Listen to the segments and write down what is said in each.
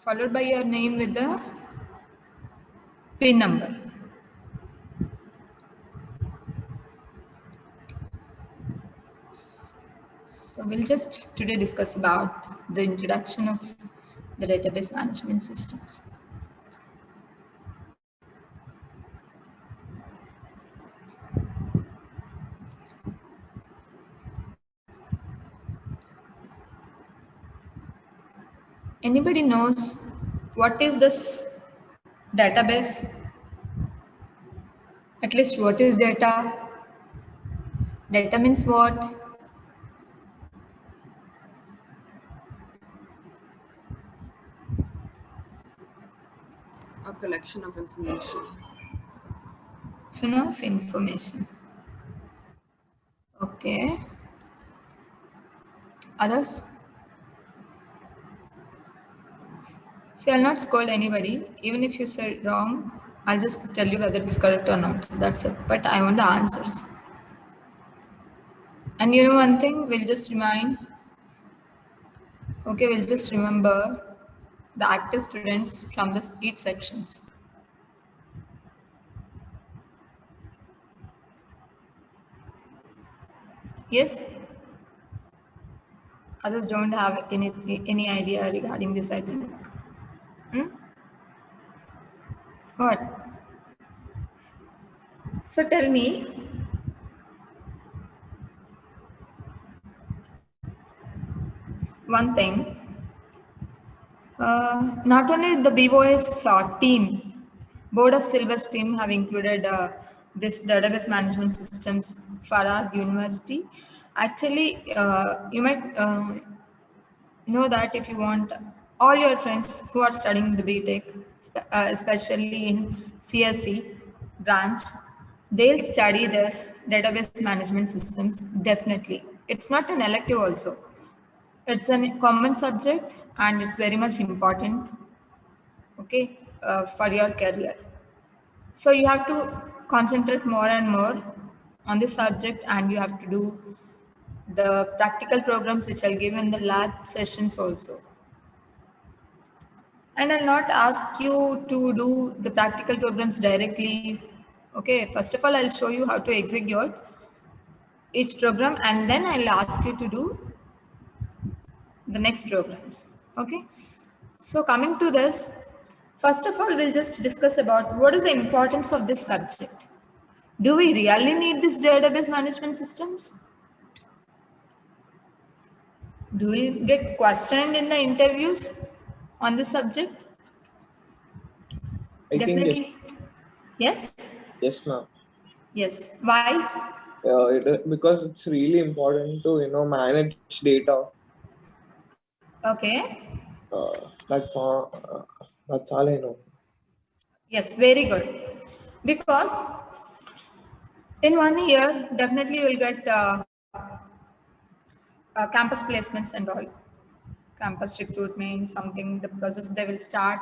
followed by your name with the PIN number. So we'll just today discuss about the introduction of the database management systems. Anybody knows what is this database? At least what is data? Data means what? A collection of information. Collection of information. Okay. Others? See, I'll not scold anybody. Even if you said wrong, I'll just tell you whether it's correct or not. That's it. But I want the answers. And you know one thing, we'll just remind. Okay, we'll just remember the active students from this each sections. Yes? Others don't have any idea regarding this, I think. What? So tell me, one thing. Not only the BOS team, Board of Syllabus team have included this database management systems for our university. Actually, you might know that if you want all your friends who are studying the BTech, especially in CSE branch, they'll study this database management systems definitely. It's not an elective also. It's a common subject and it's very much important, okay, for your career. So you have to concentrate more and more on this subject and you have to do the practical programs which I'll give in the lab sessions also. And I'll not ask you to do the practical programs directly. Okay, first of all, I'll show you how to execute each program and then I'll ask you to do the next programs. Okay, so coming to this, first of all, we'll just discuss about what is the importance of this subject. Do we really need these database management systems? Do we get questioned in the interviews on this subject? I Definitely. think Yes? yes, ma'am. Yes. Why? Because it's really important to manage data. Okay. That's all I know. Yes, very good. Because in 1 year, definitely you'll get campus placements and all. Campus recruitment, something, the process they will start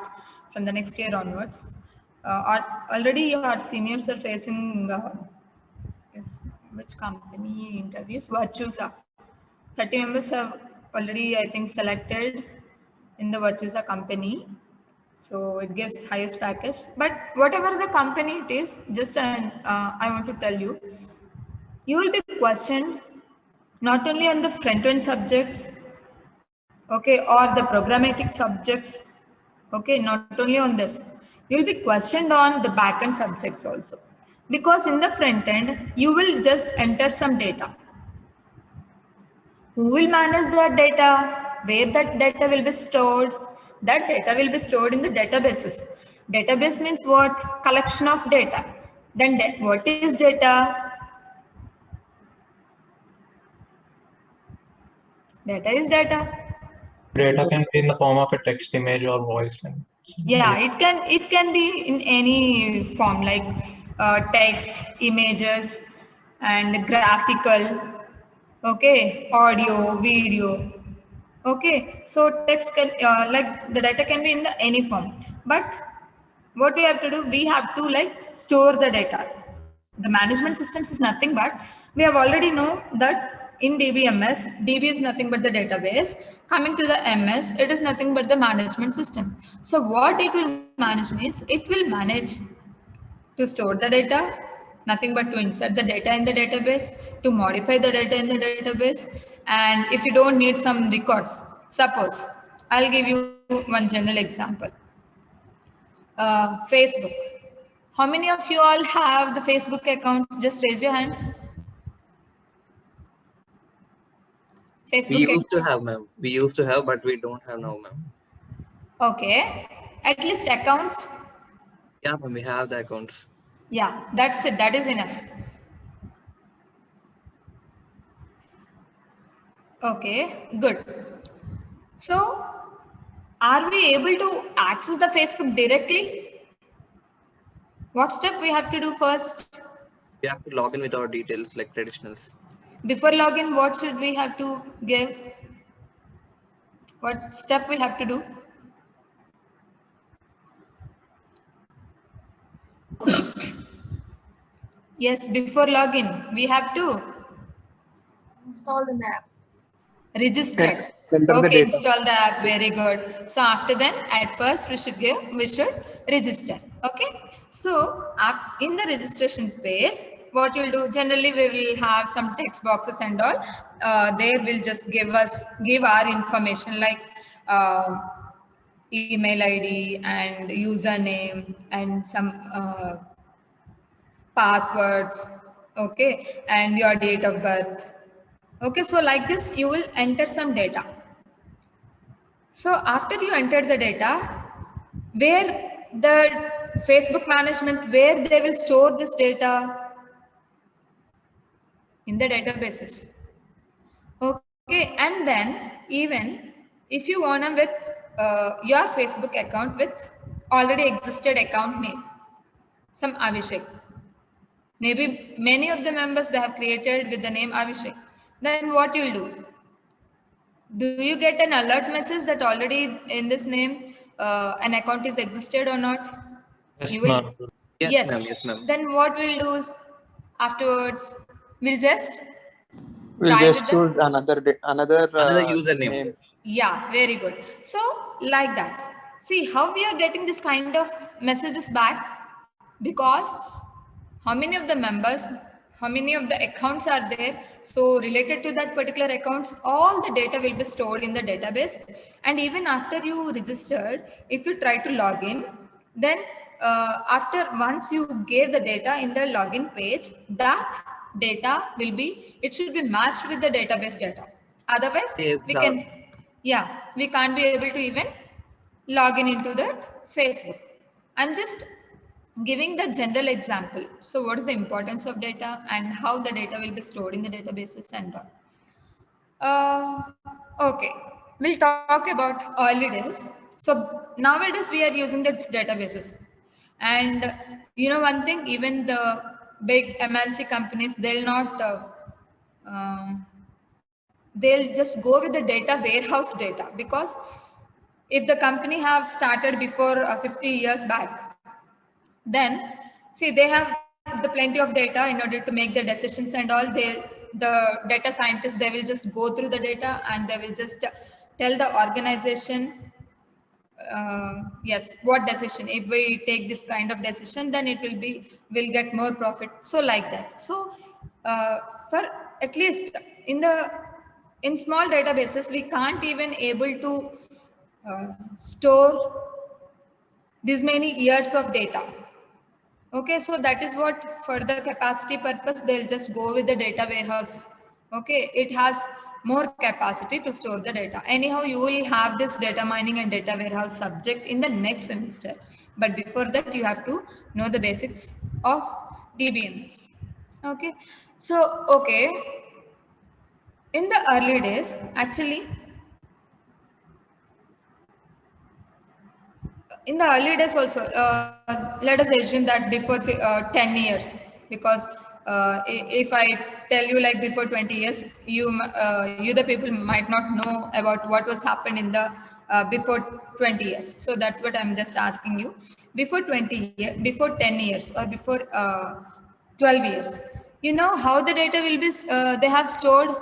from the next year onwards. Already your seniors are facing yes, which company interviews? Virtusa. 30 members have already, I think, selected in the Virtusa company. So it gives highest package. But whatever the company it is, just I want to tell you, you will be questioned not only on the front-end subjects, okay, or the programmatic subjects, okay, not only on this. You will be questioned on the back-end subjects also. Because in the front end, you will just enter some data. Who will manage that data? Where that data will be stored? That data will be stored in the databases. Database means what? Collection of data. Then what is data? Data is data. Data can be in the form of a text, image, or voice. Yeah, it can be in any form like text, images, and graphical. Okay, audio, video. Okay, so text can like the data can be in the any form. But what we have to do, we have to like store the data. The management systems is nothing but we have already know that in DBMS, DB is nothing but the database. Coming to the MS, it is nothing but the management system. So what it will manage means, it will manage to store the data, nothing but to insert the data in the database, to modify the data in the database. And if you don't need some records, suppose, I'll give you one general example. Facebook. How many of you all have the Facebook accounts? Just raise your hands. We Facebook used to have, ma'am. We used to have, but we don't have now, ma'am. Okay. At least accounts. Yeah, ma'am, we have the accounts. Yeah, that's it. That is enough. Okay, good. So, are we able to access the Facebook directly? What step we have to do first? We have to log in with our details like traditionals. Before login, what should we have to give? What step we have to do? Yes, before login, we have to Install the app. register. Enter the Okay, data. install the app. Very good. So after then, at first we should register. Okay. So in the registration page, what you'll do, generally we will have some text boxes and all. There will just give our information like email ID and username and some passwords. Okay, and your date of birth. Okay, so like this, you will enter some data. So after you enter the data, where the Facebook management, where they will store this data? In the databases. Okay, and then even if you wanna with your Facebook account with already existed account name, some Abhishek. Maybe many of the members they have created with the name Abhishek. Then what you'll do? Do you get an alert message that already in this name an account is existed or not? Yes, You will. ma'am. Yes, ma'am. Yes, ma'am. Then what we'll do afterwards? We'll just We'll try just with the- choose another Another username. name. Yeah, very good. So like that. See how we are getting this kind of messages back, because how many of the members, how many of the accounts are there? So related to that particular accounts, all the data will be stored in the database. And even after you registered, if you try to log in, then once you gave the data in the login page, that data will be, it should be matched with the database data. Otherwise, Yes, we can't be able to even log in into that Facebook. I'm just giving the general example. So what is the importance of data and how the data will be stored in the databases and all. Okay, we'll talk about early days. So nowadays we are using the databases. And you know one thing, even the big MNC companies, they'll not, they'll just go with the data warehouse data, because if the company have started before 50 years back, then see they have the plenty of data in order to make the decisions and all. The data scientists, they will just go through the data and they will just tell the organization, yes, what decision, if we take this kind of decision, then it will get more profit. So like that. So for at least in small databases, we can't even able to store this many years of data. Okay, so that is what, for the capacity purpose, they'll just go with the data warehouse. Okay, it has more capacity to store the data. Anyhow, you will have this data mining and data warehouse subject in the next semester. But before that, you have to know the basics of DBMS. Okay, so, okay, in the early days, actually, in the early days also, let us assume that before 10 years, because if I tell you like before 20 years, you the people might not know about what was happened in the before 20 years. So that's what I'm just asking you. Before before 10 years or before 12 years, you know how the data will be, they have stored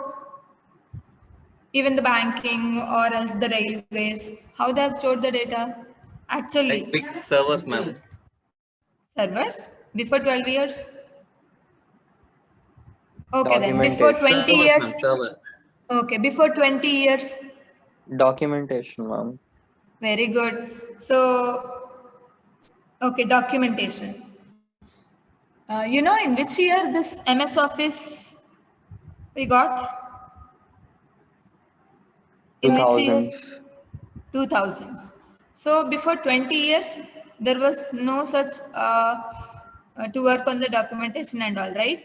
even the banking or else the railways, how they have stored the data? Actually, Like big servers, ma'am. servers before 12 years. Okay, then before Documentation. 20 Servers, years. ma'am. Server. Okay, before 20 years. Documentation, ma'am. Very good. So, okay, documentation. You know in which year this MS Office we got? In which year? 2000s. 2000s. So before 20 years, there was no such to work on the documentation and all, right?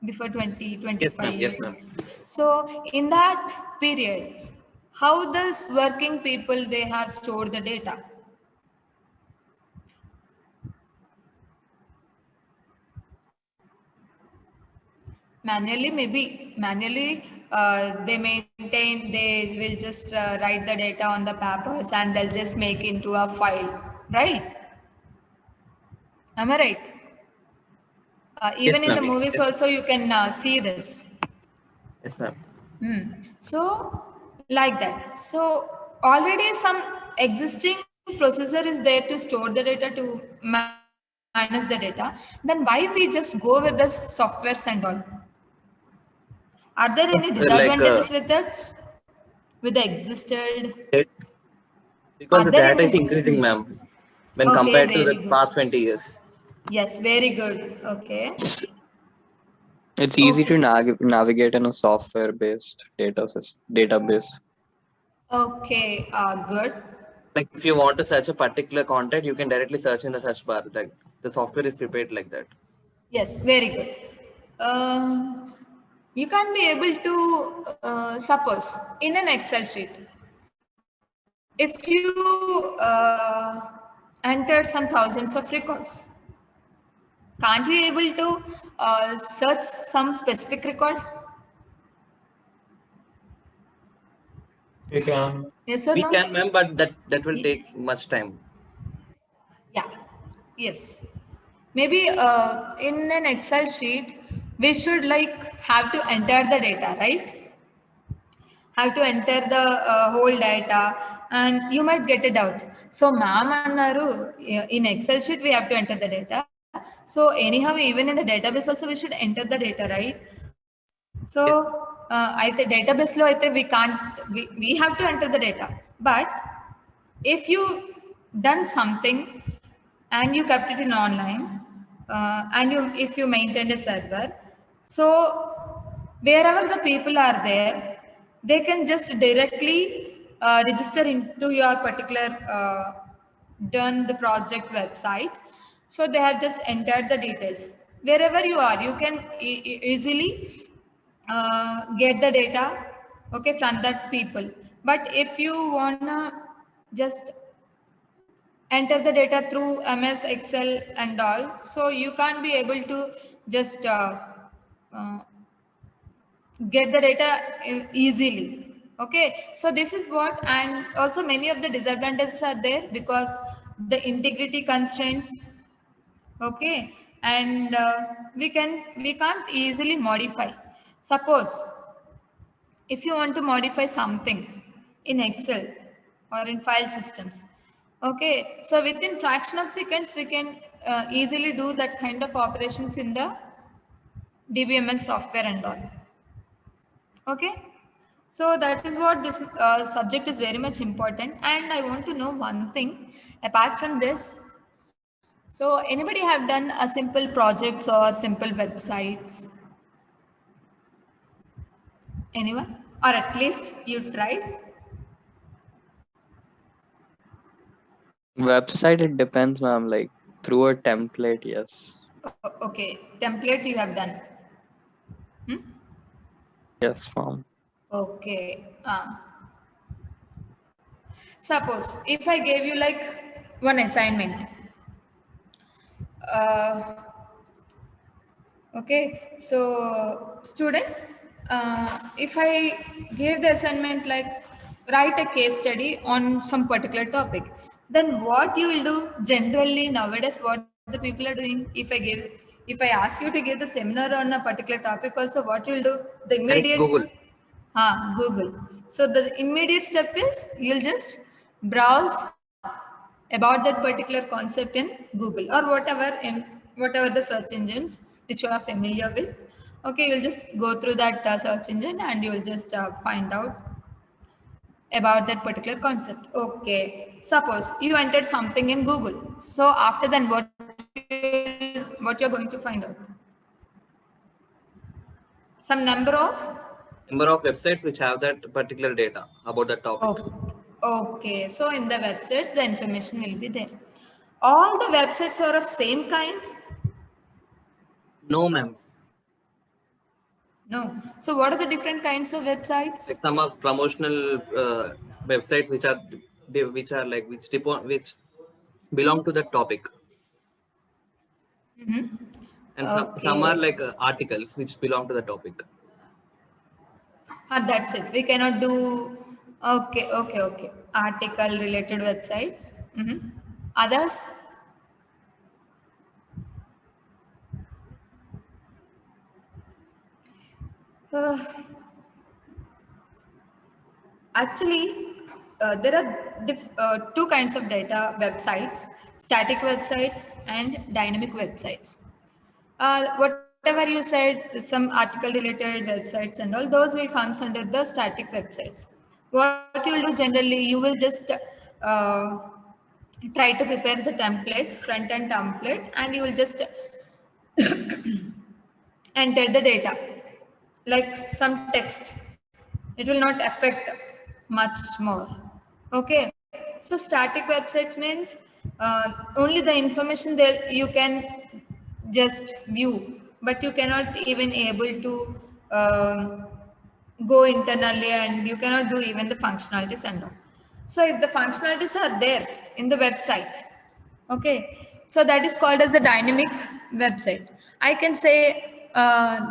Before 20, 25 Yes, years. ma'am. So in that period, how does working people, they have stored the data? Manually, maybe manually they maintain, they will just write the data on the papers and they'll just make into a file, right? Am I right? Even in the ma'am. movies Yes. also you can see this. Yes, ma'am. So like that. So already some existing processor is there to store the data, to manage the data. Then why we just go with the softwares and all? Are there any Like disadvantages with that? With the existed? because Are the there data is any? increasing, ma'am, when Okay, compared to the very good. past 20 years. Yes, very good. Okay. It's easy to Okay. navigate in a software-based database. Okay, good. Like if you want to search a particular content, you can directly search in the search bar. Like the software is prepared like that. Yes, very good. You can be able to suppose in an Excel sheet, if you entered some thousands of records, can't we able to search some specific record? You can. Yes or We no? can, ma'am, but that will take much time. Yeah, yes. Maybe in an Excel sheet, we should like have to enter the data, right? Have to enter the whole data and you might get it out. So ma'am annaru, in Excel sheet, we have to enter the data. So anyhow, even in the database also, we should enter the data, right? So I think database lo we can't, we have to enter the data. But if you done something and you kept it in online and if you maintain a server, so wherever the people are there, they can just directly register into your particular done the project website. So they have just entered the details. Wherever you are, you can easily get the data, okay, from that people. But if you wanna just enter the data through MS Excel and all, so you can't be able to just uh, get the data easily. Okay, so this is what, and also many of the disadvantages are there because the integrity constraints. Okay, and we can't easily modify. Suppose if you want to modify something in Excel or in file systems, okay, so within fraction of seconds we can easily do that kind of operations in the DBMS software and all. Okay, so that is what this subject is very much important. And I want to know one thing apart from this. So anybody have done a simple projects or simple websites? Anyone? Or at least you tried? Website, it depends, ma'am. Like through a template, yes. Okay, template you have done. Yes, ma'am. Okay. Suppose if I gave you like one assignment. Okay, so students, if I gave the assignment like write a case study on some particular topic, then what you will do generally nowadays, what the people are doing, if I ask you to give the seminar on a particular topic also, what you will do? The Direct immediate Google. Google. So the immediate step is you'll just browse about that particular concept in Google or whatever the search engines which you are familiar with. Okay, you'll just go through that search engine and you'll just find out about that particular concept. Okay, suppose you entered something in Google. So after then, what you're going to find out? Some number of websites which have that particular data about that topic. Okay, so in the websites, the information will be there. All the websites are of same kind? No, ma'am. No. So what are the different kinds of websites? Like some of promotional websites which belong to that topic. And some are like articles which belong to the topic. That's it. We cannot do. Okay. Article related websites. Others? Actually, there are two kinds of data websites: static websites and dynamic websites. Whatever you said, some article related websites and all those will comes under the static websites. What you will do generally, you will just try to prepare the template, front end template, and you will just enter the data like some text. It will not affect much more. Okay, so static websites means only the information that you can just view, but you cannot even able to go internally, and you cannot do even the functionalities and all. So if the functionalities are there in the website, okay, so that is called as the dynamic website. I can say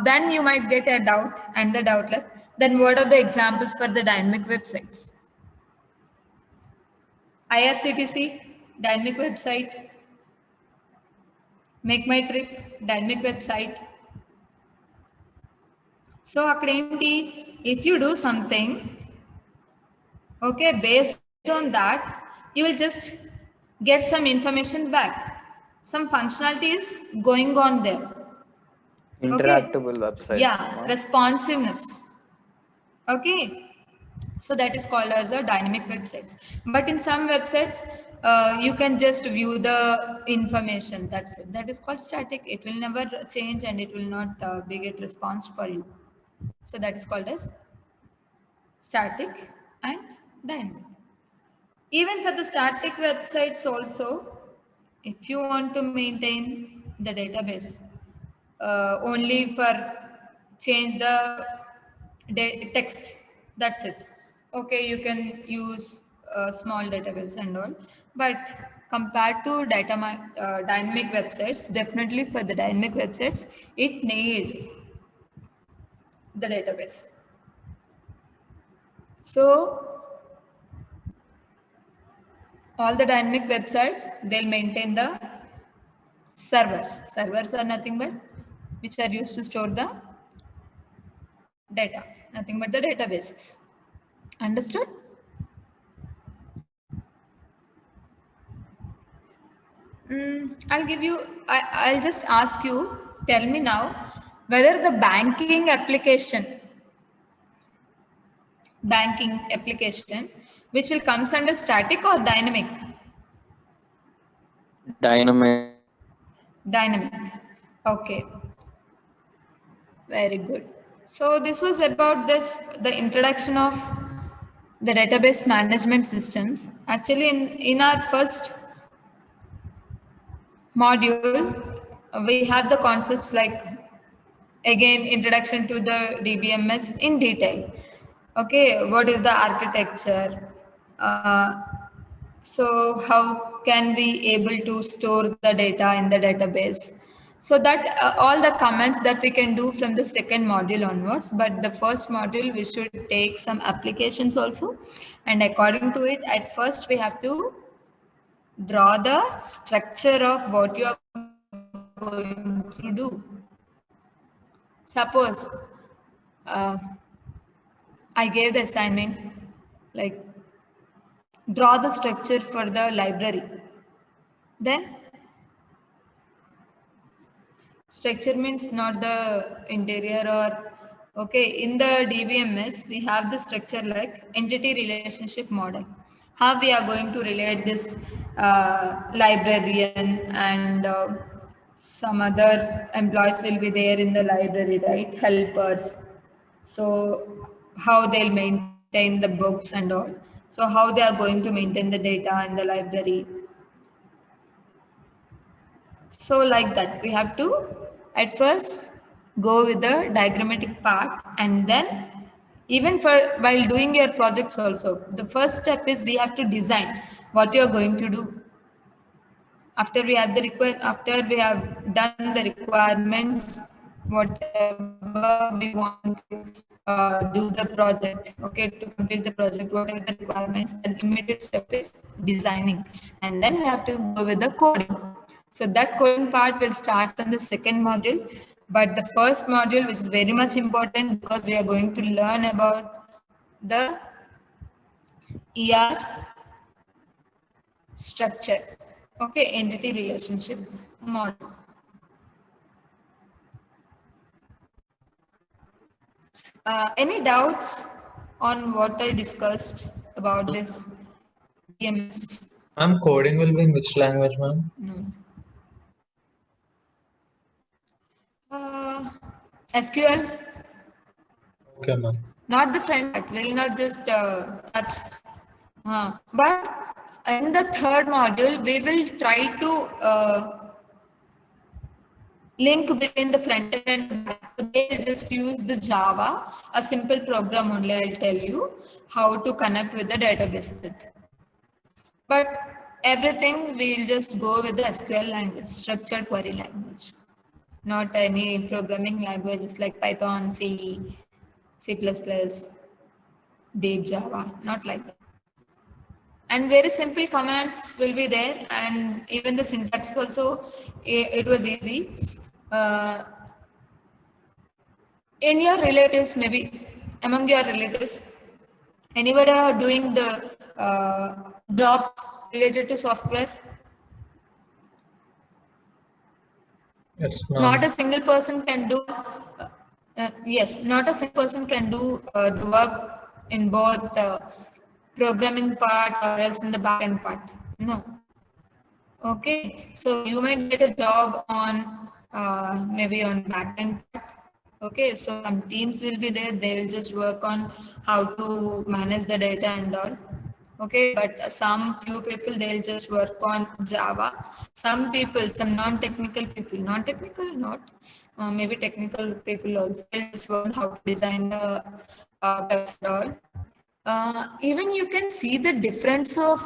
then you might get a doubt and the doubtlet. Then what are the examples for the dynamic websites? IRCTC, dynamic website. Make My Trip, dynamic website. So if you do something, okay, based on that, you will just get some information back. Some functionality is going on there. Interactable websites. Yeah, responsiveness. Okay, so that is called as a dynamic websites. But in some websites, you can just view the information. That's it. That is called static. It will never change and it will not be get response for you. So that is called as static and dynamic. Even for the static websites also, if you want to maintain the database only for change the text, that's it. Okay, you can use a small database and all, but compared to dynamic websites, definitely for the dynamic websites, it need the database. So all the dynamic websites, they'll maintain the servers. Servers are nothing but which are used to store the data, nothing but the databases. Understood? I'll just ask you, tell me now, whether the banking application, which will comes under static or dynamic? Dynamic. Dynamic. Okay. Very good. So this was about the introduction of the database management systems. Actually, in our first module, we have the concepts like, again, introduction to the DBMS in detail. Okay, what is the architecture? So how can we able to store the data in the database? So that all the comments that we can do from the second module onwards, but the first module we should take some applications also, and according to it, at first we have to draw the structure of what you are going to do. Suppose I gave the assignment like draw the structure for the library. Then structure means not the interior or okay. In the DBMS, we have the structure like entity relationship model. How we are going to relate this librarian and some other employees will be there in the library, right? Helpers. So how they'll maintain the books and all. So how they are going to maintain the data in the library. So like that, we have to at first go with the diagrammatic part, and then even for while doing your projects also, the first step is we have to design what you are going to do. After we have after we have done the requirements, whatever we want to do the project, okay, to complete the project, whatever the requirements, the immediate step is designing, and then we have to go with the coding. So that coding part will start from the second module, but the first module, which is very much important because we are going to learn about the ER structure, okay, entity relationship model. Any doubts on what I discussed about this DMS? Ma'am, coding will be in which language, ma'am? No. SQL, Okay, ma'am. not the front part, will not just touch. But in the third module, we will try to link between the front end and back. They'll just use the Java, a simple program only. I'll tell you how to connect with the database. But everything we'll just go with the SQL language, structured query language, not any programming languages like Python, C, C++, Deep Java, not like that. And very simple commands will be there, and even the syntax also, it was easy. In your relatives, maybe among your relatives, anybody are doing the job related to software? Yes, Not ma'am. a single person can do, yes, not a single person can do the work in both the programming part or else in the backend part. No. Okay, so you might get a job on maybe on backend part. Okay, so some teams will be there, they will just work on how to manage the data and all. Okay, but some few people they'll just work on Java. Some people, some non-technical people, non-technical not, maybe technical people also will just work on how to design the website all. Even you can see the difference of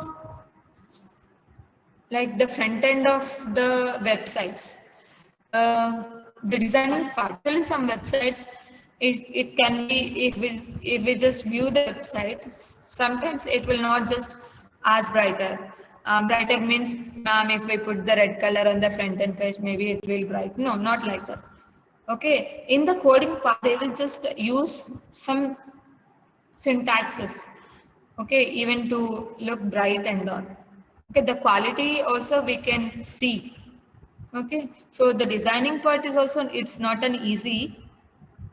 like the front end of the websites. The designing part, actually some websites, it can be, if we just view the website, sometimes it will not just as brighter. Brighter means, ma'am, if we put the red color on the front end page, maybe it will bright. No, not like that. Okay, in the coding part, they will just use some syntaxes, okay, even to look bright and all. Okay, the quality also we can see. Okay, so the designing part is also, it's not an easy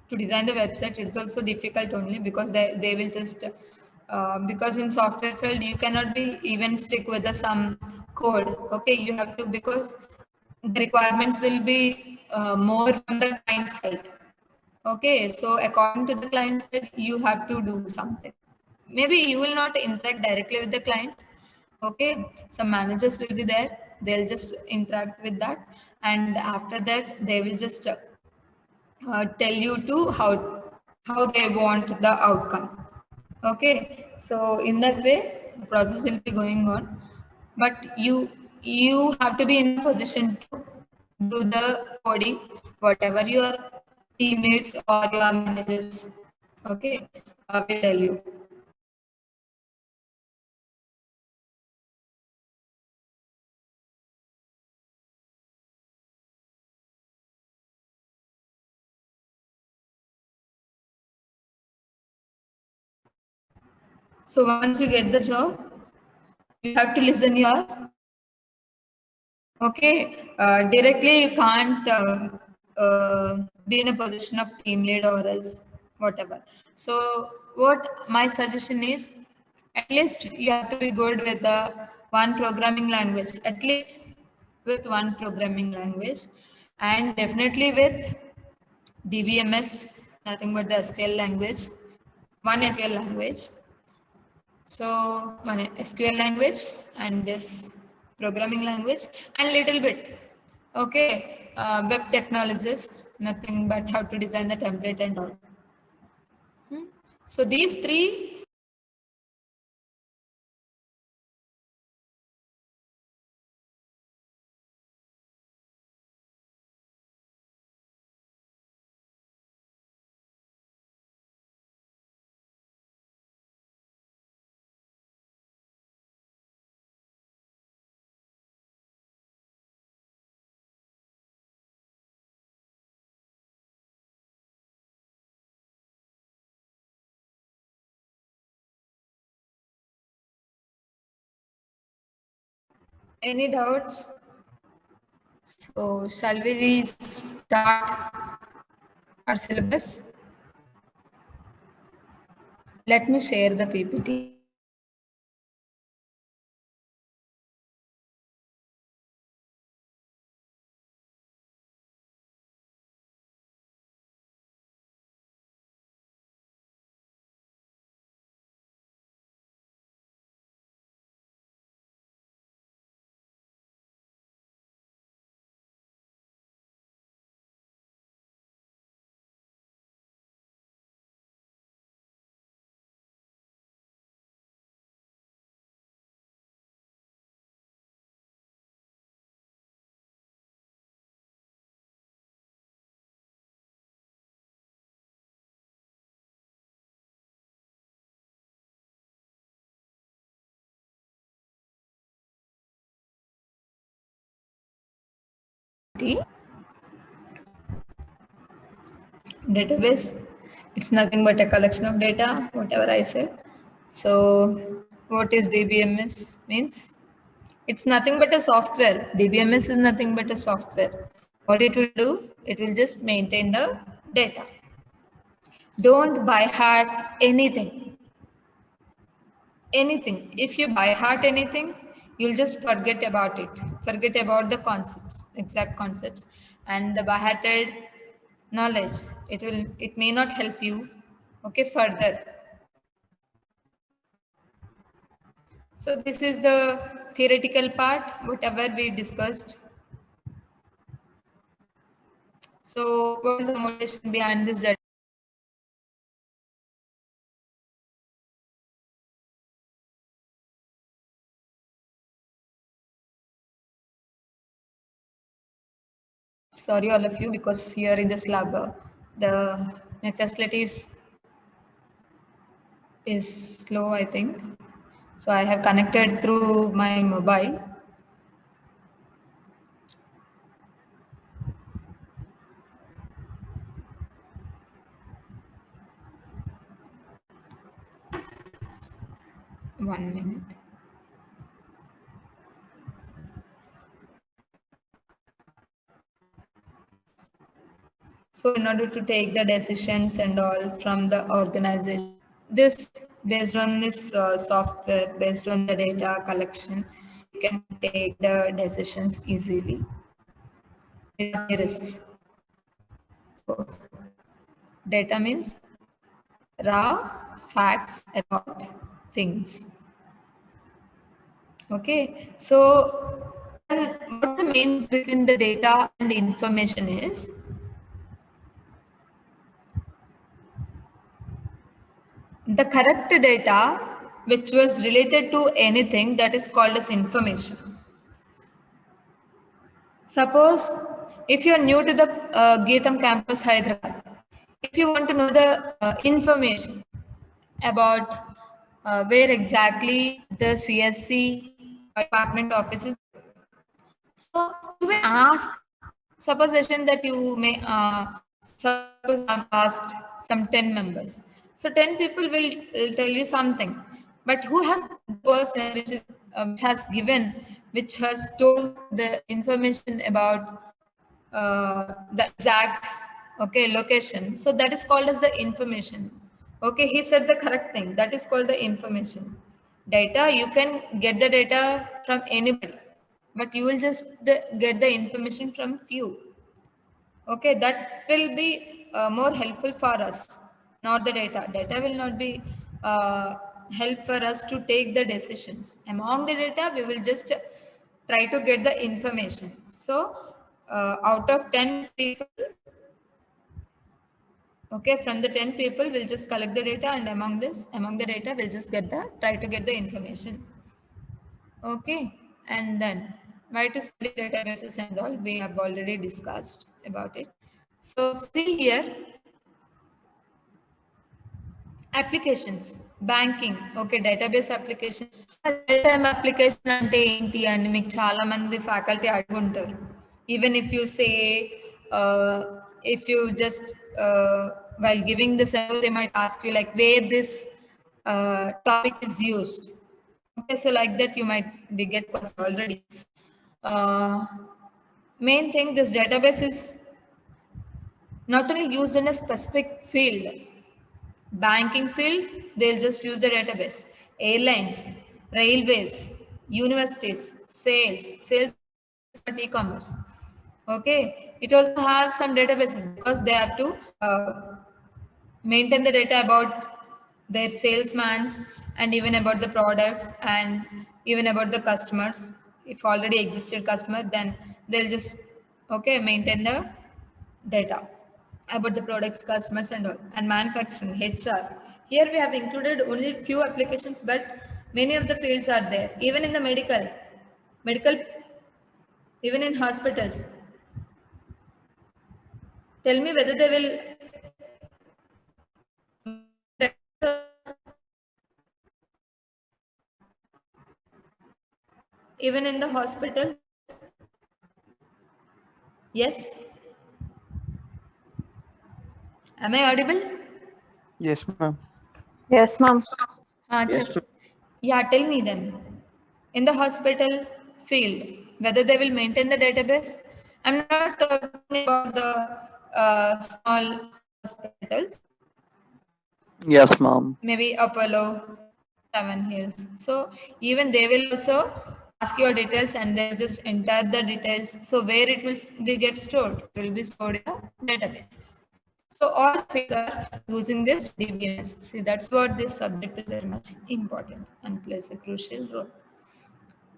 to design the website. It's also difficult only because they will just because in software field you cannot be even stick with the some code. Okay, you have to, because the requirements will be more from the client side. Okay, so according to the client side, you have to do something. Maybe you will not interact directly with the client. Okay, some managers will be there. They'll just interact with that, and after that, they will just tell you to how they want the outcome. Okay, so in that way, the process will be going on, but you have to be in a position to do the coding, whatever your teammates or your managers, okay, will tell you. So once you get the job, you have to listen your, okay, directly you can't be in a position of team lead or else whatever. So what my suggestion is, at least you have to be good with the one programming language, at least with one programming language, and definitely with DBMS, nothing but the SQL language, one SQL language. So one SQL language and this programming language and little bit, okay, web technologies, nothing but how to design the template and all. So these three any doubts? So shall we start our syllabus? Let me share the PPT. Database, it's nothing but a collection of data, whatever I said. So what is DBMS means? It's nothing but a software. DBMS is nothing but a software. What it will do, it will just maintain the data. Don't by heart anything. Anything. If you by heart anything, you'll just forget about it. Forget about the concepts, exact concepts. And the by hearted knowledge, it may not help you, okay, further. So this is the theoretical part, whatever we discussed. So what is the motivation behind this data? Sorry all of you, because here in this lab, the net facilities is slow, I think. So I have connected through my mobile. One minute. So in order to take the decisions and all from the organization, this based on this software, based on the data collection, you can take the decisions easily without any risks. So data means raw facts about things. Okay, so what the means between the data and information is, the correct data which was related to anything, that is called as information. Suppose if you are new to the Geetham campus Hyderabad, if you want to know the information about where exactly the CSC department office is, so you may ask, supposition that you may suppose I'm asked some 10 members. So 10 people will tell you something. But who has the person which has given, which has told the information about the exact location? So that is called as the information. Okay, he said the correct thing. That is called the information. Data, you can get the data from anybody, but you will just get the information from few. Okay, that will be more helpful for us, not the data. Data will not be help for us to take the decisions. Among the data, we will just try to get the information. So, out of 10 people, okay, from the 10 people, we'll just collect the data, and among the data, we'll just try to get the information. Okay, and then why to study databases and all, we have already discussed about it. So see here, applications, banking, okay, database application. Real-time application ante enti ani meeku chaala mandi faculty aduguntaru. Even if you say, if you just while giving the sample, they might ask you like where this topic is used. Okay, so like that you might be get question already. Main thing, this database is not only used in a specific field. Banking field, they'll just use the database. Airlines, railways, universities, sales, e-commerce. Okay, it also have some databases because they have to maintain the data about their salesmen and even about the products and even about the customers. If already existed customer, then they'll just maintain the data about the products, customers and all. And manufacturing, HR, here we have included only few applications, but many of the fields are there. Even in the medical, even in hospitals. Tell me whether they will even in the hospital. Yes. Am I audible? Yes, ma'am. Yes, ma'am. Yes, Yeah, tell me then. In the hospital field, whether they will maintain the database. I'm not talking about the small hospitals, Yes, ma'am. maybe Apollo, Seven Hills. So even they will also ask your details and they'll just enter the details. So where it will be get stored, it will be stored in the databases. So all fields are using this DBMS. See, that's what this subject is very much important and plays a crucial role.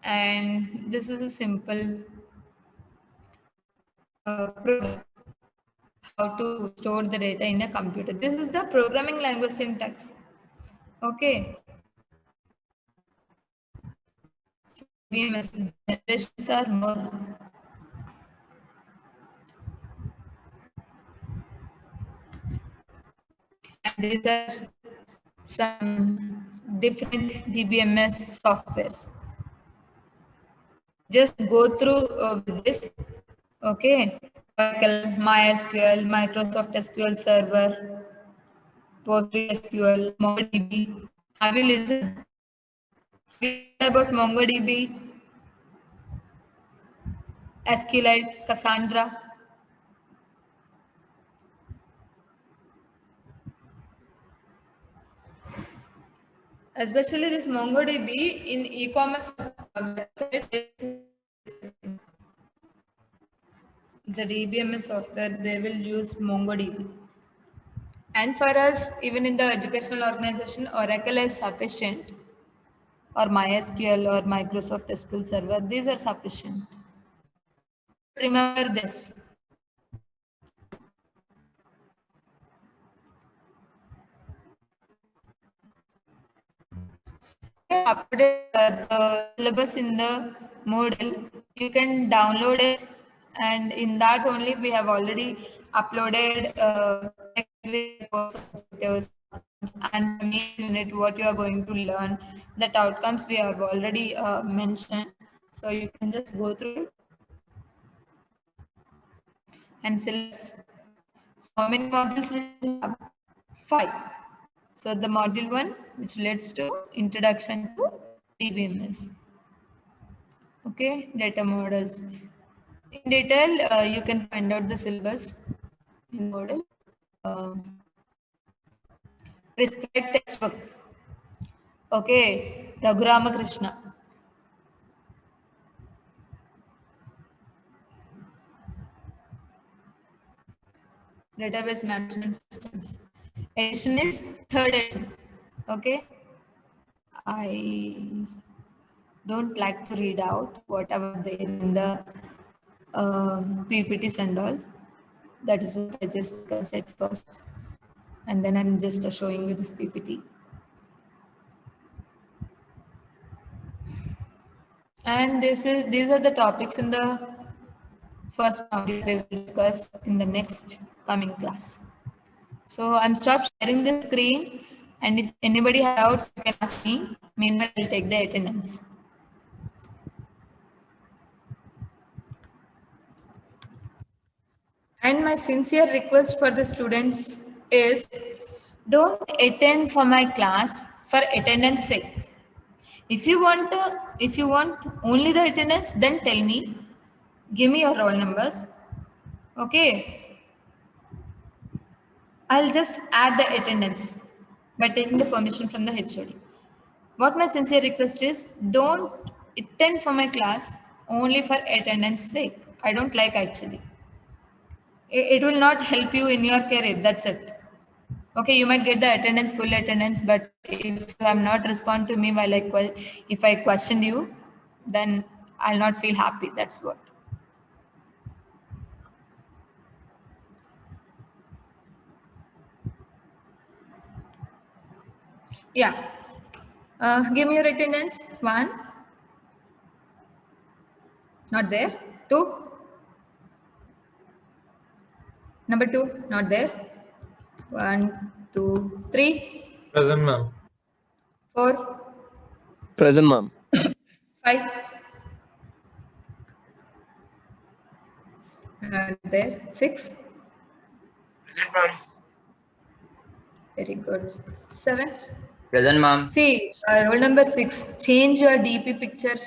And this is a simple program, how to store the data in a computer. This is the programming language syntax. Okay. DBMS generations are more. And these are some different DBMS softwares. Just go through with this. Okay. Oracle, MySQL, Microsoft SQL Server, PostgreSQL, MongoDB. Have you listened about MongoDB, SQLite, Cassandra? Especially this MongoDB in e-commerce websites, the DBMS software, they will use MongoDB. And for us, even in the educational organization, Oracle is sufficient, or MySQL or Microsoft SQL Server, these are sufficient. Remember this. Update the syllabus in the Moodle. You can download it, and in that only we have already uploaded course objectives and main unit what you are going to learn. That outcomes we have already mentioned, so you can just go through it. And syllabus. So how many modules will you have? 5. So the module 1, which relates to introduction to DBMS. Okay, data models. In detail, you can find out the syllabus in Moodle. Prescribed textbook. Okay, Raghu Ramakrishna. Database management systems. Edition is 3rd edition. Okay, I don't like to read out whatever there in the PPTs and all. That is what I just said first, and then I'm just showing you this PPT. And these are the topics in the first module we will discuss in the next coming class. So I'm stopped sharing the screen, and if anybody has doubts, you can ask me. Meanwhile, I'll take the attendance. And my sincere request for the students is don't attend for my class for attendance sake. If you want only the attendance, then tell me, give me your roll numbers. Okay. I'll just add the attendance by taking the permission from the HOD. What my sincere request is, don't attend for my class only for attendance sake. I don't like actually. It will not help you in your career. That's it. Okay, you might get the attendance, full attendance, but if you have not respond to me while if I questioned you, then I'll not feel happy. That's what. Yeah. Give me your attendance. 1. Not there. 2. Number 2. Not there. 1, 2, 3. Present, ma'am. 4. Present, ma'am. 5. Not there. 6. Present, ma'am. Very good. 7. Present, ma'am. See, roll number 6. Change your DP picture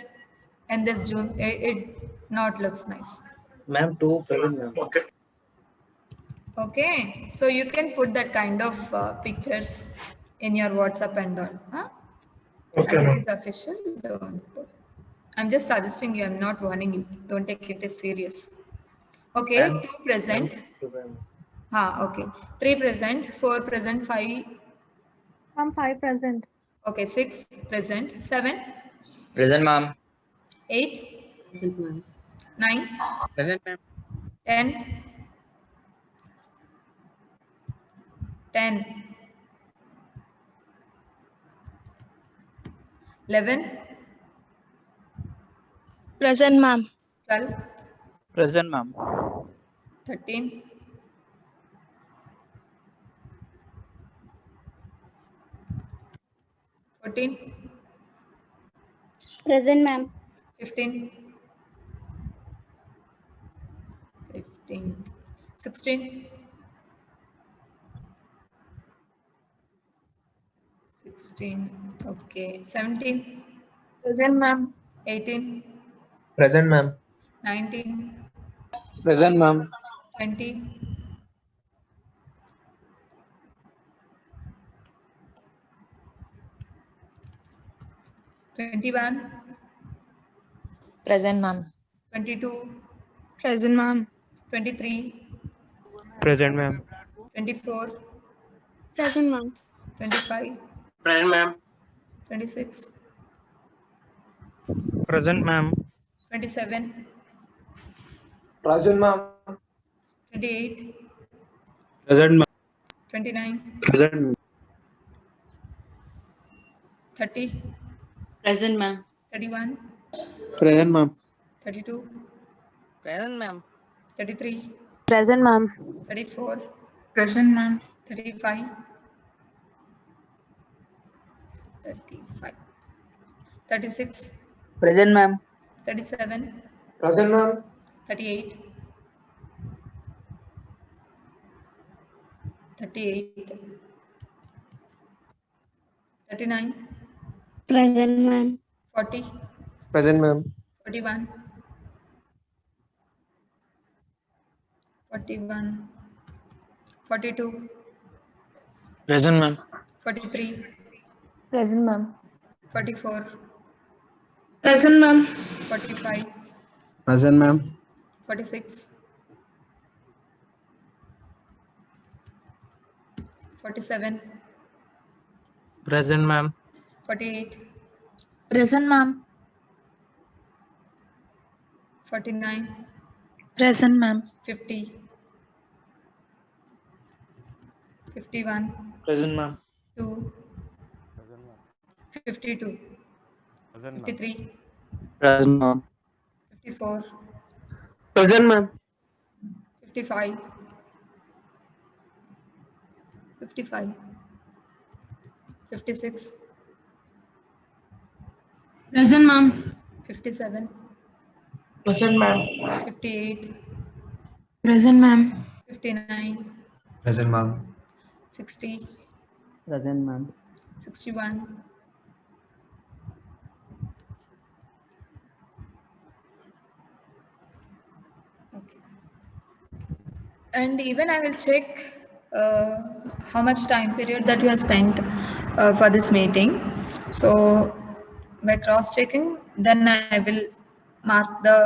and this June. It not looks nice. Ma'am, 2 present, ma'am. Okay. Okay, so you can put that kind of pictures in your WhatsApp and all. Huh? Okay, As it ma'am. is official, don't put. I'm just suggesting you. I'm not warning you. Don't take it as serious. Okay, Ma'am. 2 present. Okay. 3 present, 4 present, 5. I'm 5 present. Okay, 6 present, 7, Present, ma'am. 8, Present, ma'am. 9, Present, ma'am. 10, 10, 11, Present, ma'am. 12, Present, ma'am. 13, 14, Present, ma'am. 15, 16, 16, okay, 17, Present, ma'am. 18, Present, ma'am. 19, Present, ma'am. 20, 21, Present, ma'am. 22, Present, ma'am. 23, Present, ma'am. 24, Present, ma'am. 25, Present, ma'am. 26, Present, ma'am. 27, Present, ma'am. 28, Present, ma'am. 29, Present. 30, Present, ma'am. 31, Present, ma'am. 32, Present, ma'am. 33, Present, ma'am. 34, Present, ma'am. 35, 35, 36, Present, ma'am. 37, Present, ma'am. 38, 38, 39, Present, ma'am. 40, Present, ma'am. 41, 41, 42, Present, ma'am. 43, Present, ma'am. 44, Present, ma'am. 45, Present, ma'am. 46, 47, Present, ma'am. 48, Present, ma'am. 49, Present, ma'am. 50, 51, Present, ma'am. 2, 52, 53, Present, ma'am. 54, Present, ma'am. 55, 55, 56, Present, ma'am. 57, Present, ma'am. 58, Present, ma'am. 59, Present, ma'am. 60, Present, ma'am. 61, 'Okay. And even I will check how much time period that you have spent for this meeting. So by cross checking, then I will mark the